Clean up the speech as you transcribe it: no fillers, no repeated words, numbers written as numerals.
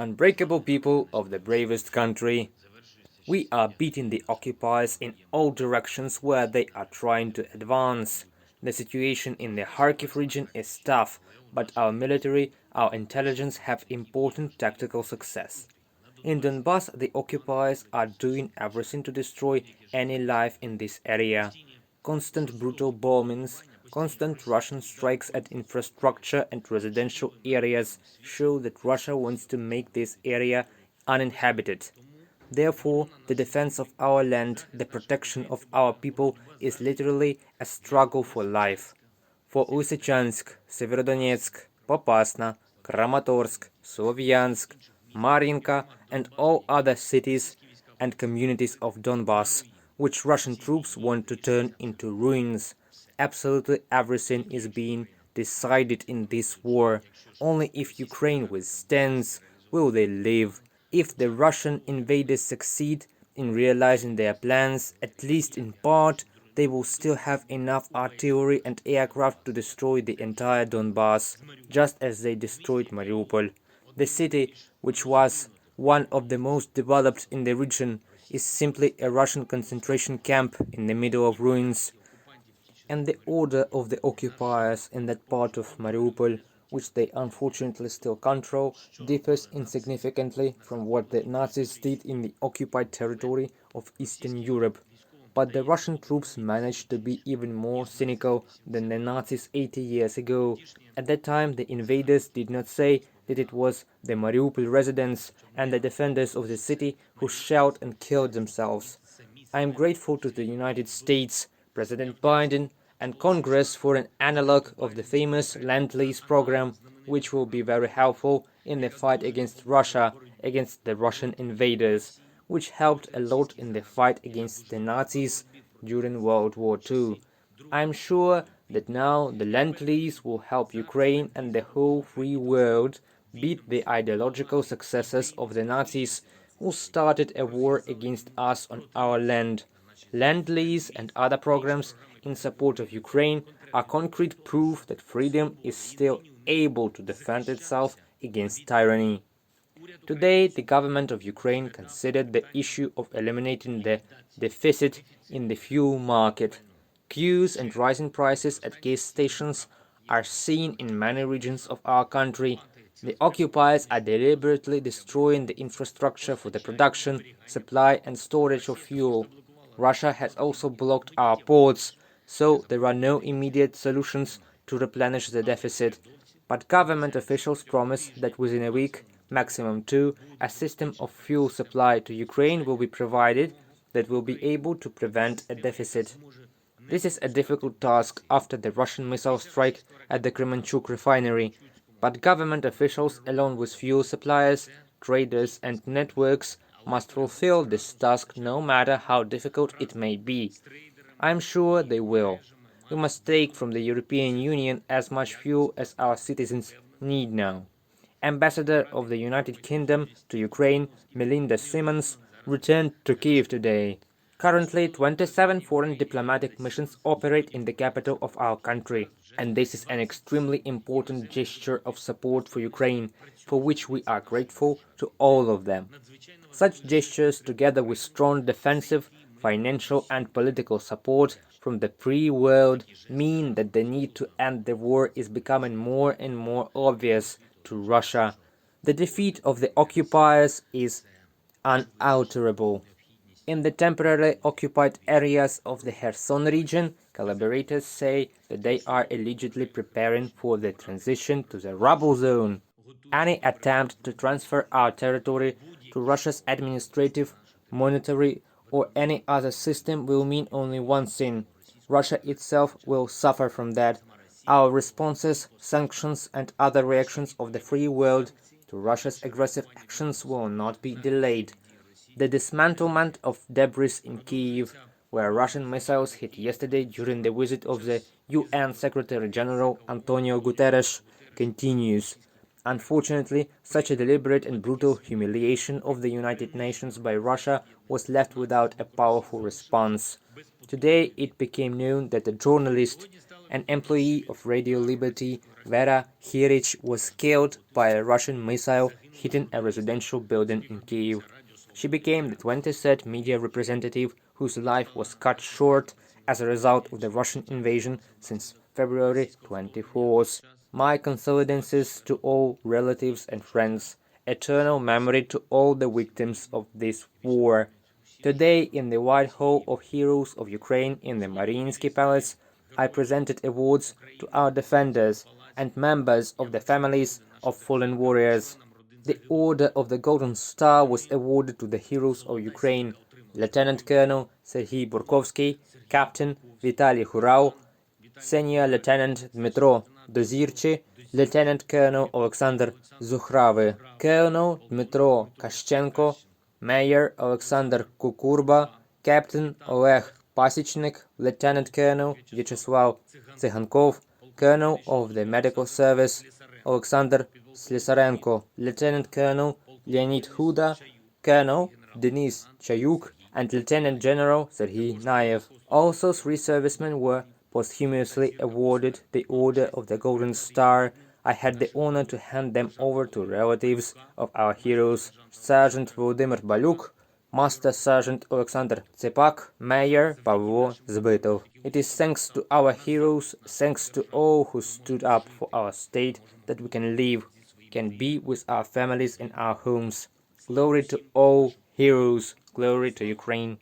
Unbreakable people of the bravest country. We are beating the occupiers in all directions where they are trying to advance. The situation in the Kharkiv region is tough, but our military, our intelligence have important tactical success. In Donbass, the occupiers are doing everything to destroy any life in this area. Constant brutal bombings, constant Russian strikes at infrastructure and residential areas show that Russia wants to make this area uninhabited. Therefore, the defense of our land, the protection of our people is literally a struggle for life. For Lysychansk, Severodonetsk, Popasna, Kramatorsk, Slovyansk, Mariinka and all other cities and communities of Donbass, which Russian troops want to turn into ruins. Absolutely everything is being decided in this war. Only if Ukraine withstands will they live. If the Russian invaders succeed in realizing their plans, at least in part, they will still have enough artillery and aircraft to destroy the entire Donbass, just as they destroyed Mariupol. The city, which was one of the most developed in the region, is simply a Russian concentration camp in the middle of ruins. And the order of the occupiers in that part of Mariupol, which they unfortunately still control, differs insignificantly from what the Nazis did in the occupied territory of Eastern Europe. But the Russian troops managed to be even more cynical than the Nazis 80 years ago. At that time, the invaders did not say that it was the Mariupol residents and the defenders of the city who shot and killed themselves. I am grateful to the United States, President Biden, and Congress for an analogue of the famous Lend-Lease program, which will be very helpful in the fight against Russia, against the Russian invaders, which helped a lot in the fight against the Nazis during World War II. I am sure that now the Lend-Lease will help Ukraine and the whole free world beat the ideological successors of the Nazis who started a war against us on our land. Lend-Lease and other programs in support of Ukraine are concrete proof that freedom is still able to defend itself against tyranny. Today, the government of Ukraine considered the issue of eliminating the deficit in the fuel market. Queues and rising prices at gas stations are seen in many regions of our country. The occupiers are deliberately destroying the infrastructure for the production, supply and storage of fuel. Russia has also blocked our ports, so there are no immediate solutions to replenish the deficit. But government officials promise that within a week, maximum two, a system of fuel supply to Ukraine will be provided that will be able to prevent a deficit. This is a difficult task after the Russian missile strike at the Kremenchuk refinery, but government officials, along with fuel suppliers, traders and networks, must fulfill this task no matter how difficult it may be. I am sure they will. We must take from the European Union as much fuel as our citizens need now. Ambassador of the United Kingdom to Ukraine, Melinda Simmons, returned to Kyiv today. Currently, 27 foreign diplomatic missions operate in the capital of our country, and this is an extremely important gesture of support for Ukraine, for which we are grateful to all of them. Such gestures, together with strong defensive, financial and political support from the free world, mean that the need to end the war is becoming more and more obvious to Russia. The defeat of the occupiers is unalterable. In the temporarily occupied areas of the Kherson region, collaborators say that they are allegedly preparing for the transition to the rubble zone. Any attempt to transfer our territory to Russia's administrative, monetary, or any other system will mean only one thing: Russia itself will suffer from that. Our responses, sanctions, and other reactions of the free world to Russia's aggressive actions will not be delayed. The dismantlement of debris in Kyiv, where Russian missiles hit yesterday during the visit of the UN Secretary-General Antonio Guterres, continues. Unfortunately, such a deliberate and brutal humiliation of the United Nations by Russia was left without a powerful response. Today, it became known that a journalist, an employee of Radio Liberty, Vera Hirich, was killed by a Russian missile hitting a residential building in Kyiv. She became the 23rd media representative whose life was cut short as a result of the Russian invasion since February 24th. My condolences to all relatives and friends. Eternal memory to all the victims of this war. Today, in the White Hall of Heroes of Ukraine in the Mariinsky Palace, I presented awards to our defenders and members of the families of fallen warriors. The Order of the Golden Star was awarded to the heroes of Ukraine: Lieutenant Colonel Serhiy Burkovsky, Captain Vitaly Hurau, Senior Lieutenant Dmitro Dozirchi, Lieutenant Colonel Alexander Zukhravy, Colonel Dmitro Kashchenko, Mayor Alexander Kukurba, Captain Oleg Pasichnik, Lieutenant Colonel Vyacheslav Tsygankov, Colonel of the Medical Service Alexander Slisarenko, Lieutenant Colonel Leonid Huda, Colonel Denis Chayuk, and Lieutenant General Serhiy Naev. Also, 3 servicemen were posthumously awarded the Order of the Golden Star. I had the honor to hand them over to relatives of our heroes: Sergeant Volodymyr Balyuk, Master Sergeant Alexander Tsepak, Mayor Pavlo Zbytov. It is thanks to our heroes, thanks to all who stood up for our state, that we can live, can be with our families in our homes. Glory to all heroes, glory to Ukraine.